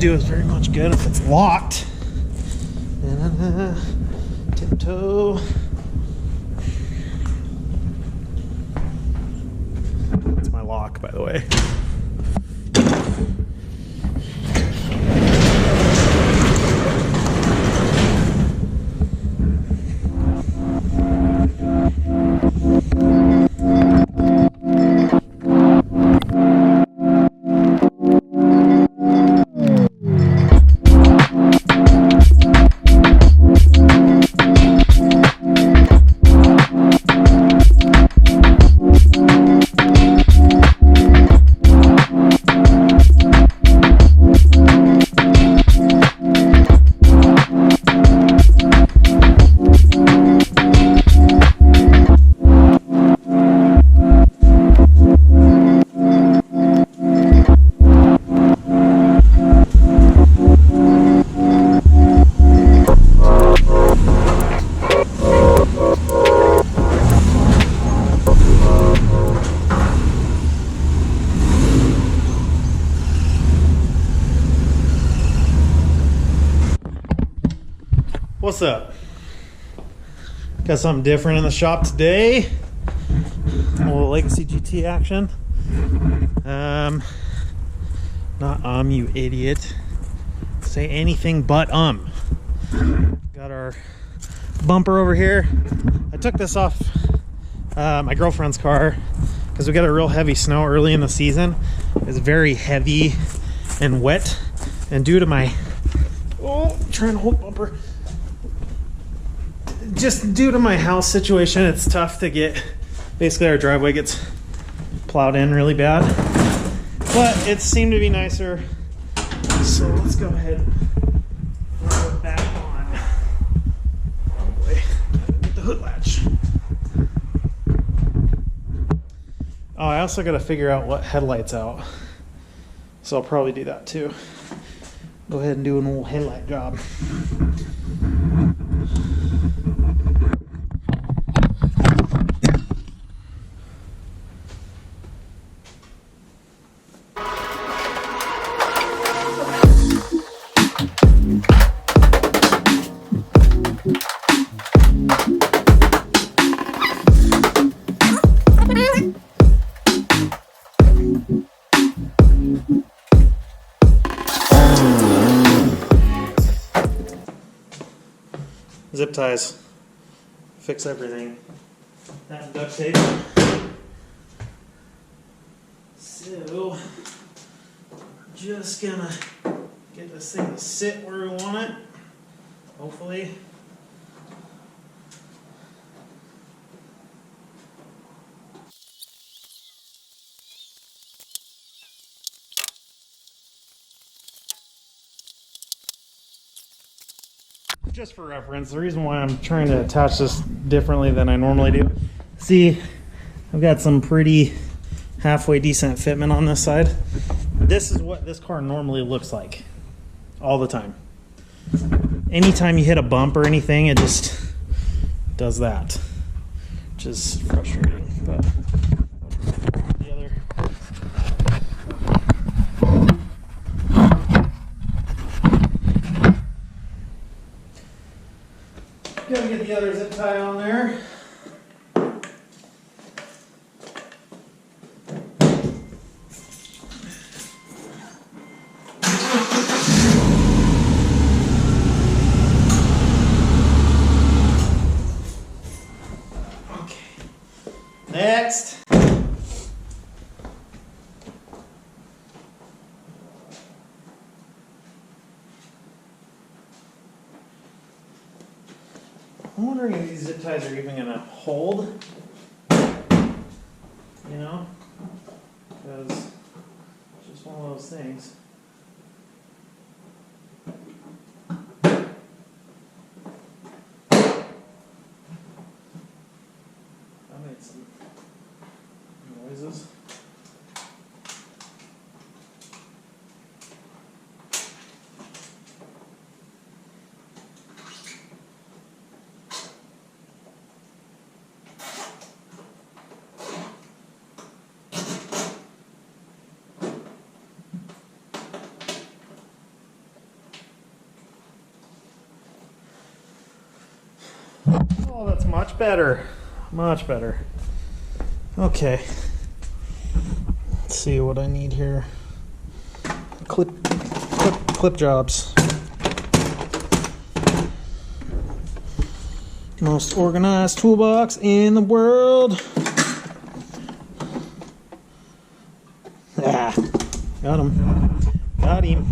do us very much good if it's locked. Tiptoe. That's my lock, by the way. What's up? Got something different in the shop today. A little Legacy GT action. Not you idiot. Say anything but Got our bumper over here. I took this off my girlfriend's car because we got a real heavy snow early in the season. It's very heavy and wet, and due to my trying to hold bumper. Just due to my house situation, it's tough to get, basically our driveway gets plowed in really bad, but it seemed to be nicer, so let's go ahead and throw it back on. Oh boy, get the hood latch. Oh, I also got to figure out what headlight's out, so I'll probably do that too. Go ahead and do an old headlight job. Zip ties, fix everything. That and duct tape. So, just gonna get this thing to sit where we want it, hopefully. Just for reference, the reason why I'm trying to attach this differently than I normally do. See, I've got some pretty halfway decent fitment on this side. This is what this car normally looks like all the time. Anytime you hit a bump or anything, it just does that, which is frustrating. But the other. Gotta get the other zip tie on there. Okay. Next. I'm wondering if these zip ties are even going to hold, you know, because it's just one of those things. I made some noises. Oh, that's much better. Much better. Okay. Let's see what I need here. Clip jobs. Most organized toolbox in the world. Ah, got him. Got him.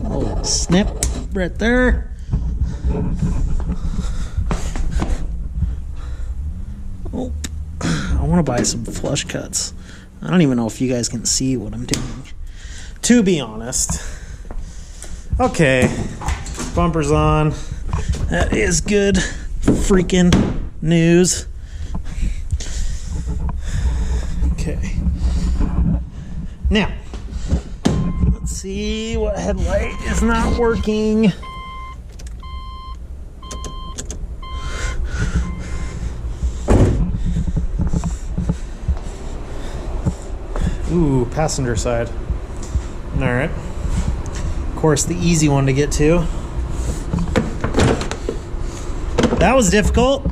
Oh, snip right there. Oh, I want to buy some flush cuts. I don't even know if you guys can see what I'm doing, to be honest. Okay, bumper's on. That is good freaking news. Okay. Now, let's see what headlight is not working. Ooh, passenger side. All right. Of course, the easy one to get to. That was difficult.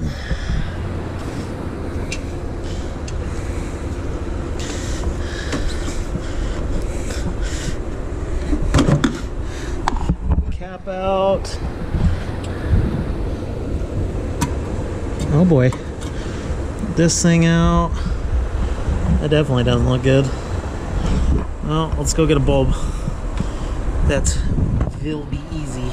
Cap out. Oh boy. This thing out. That definitely doesn't look good. Well, let's go get a bulb. That will be easy.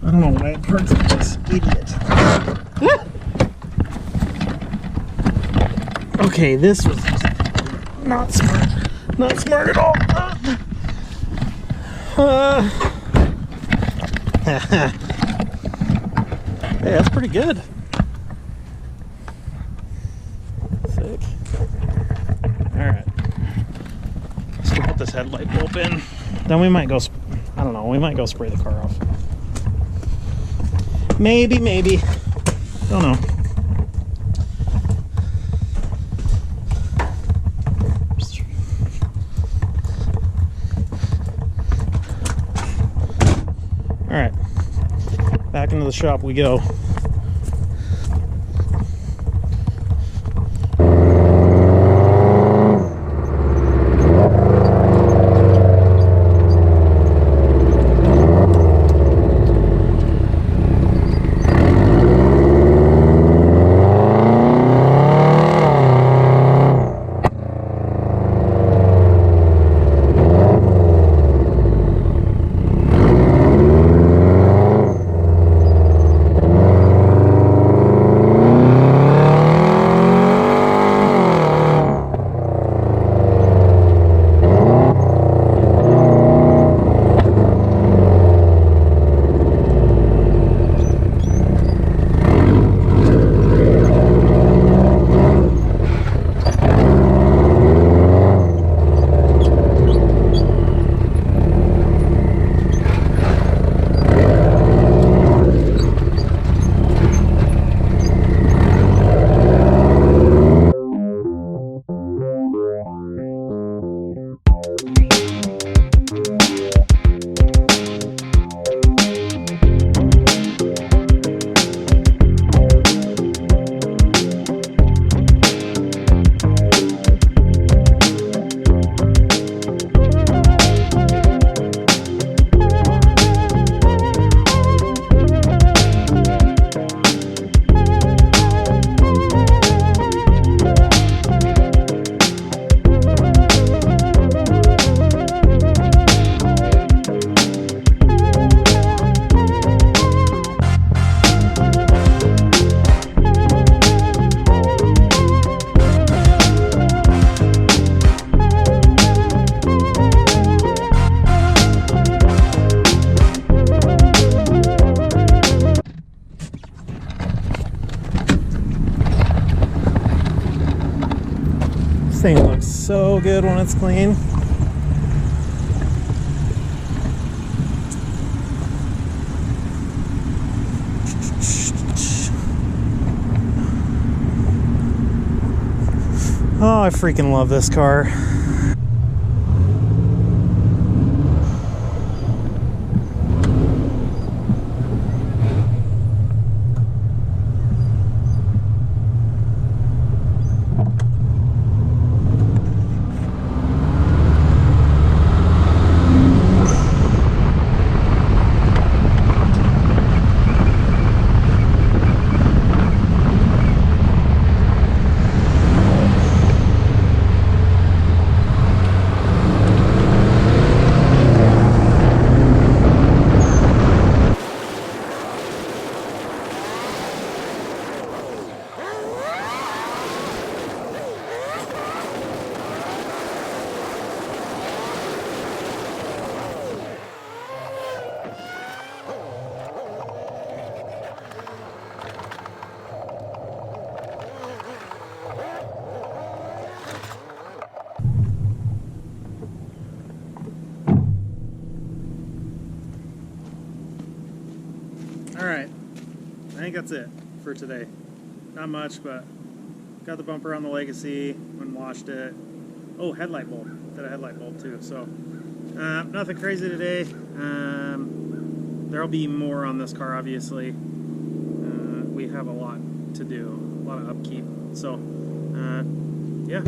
I don't know why it hurts like this idiot. Okay, this was not smart. Not smart at all. Hey, that's pretty good. Sick. Alright. Let's go put this headlight bulb in. Then we might go, I don't know, we might go spray the car off. Maybe. Don't know. Alright. Back into the shop we go. thing looks so good when it's clean. Oh, I freaking love this car. Alright, I think that's it for today. Not much, but got the bumper on the Legacy, went and washed it. Oh, headlight bulb. Did a headlight bulb too. So, nothing crazy today. There'll be more on this car, obviously. We have a lot to do, a lot of upkeep. So, yeah.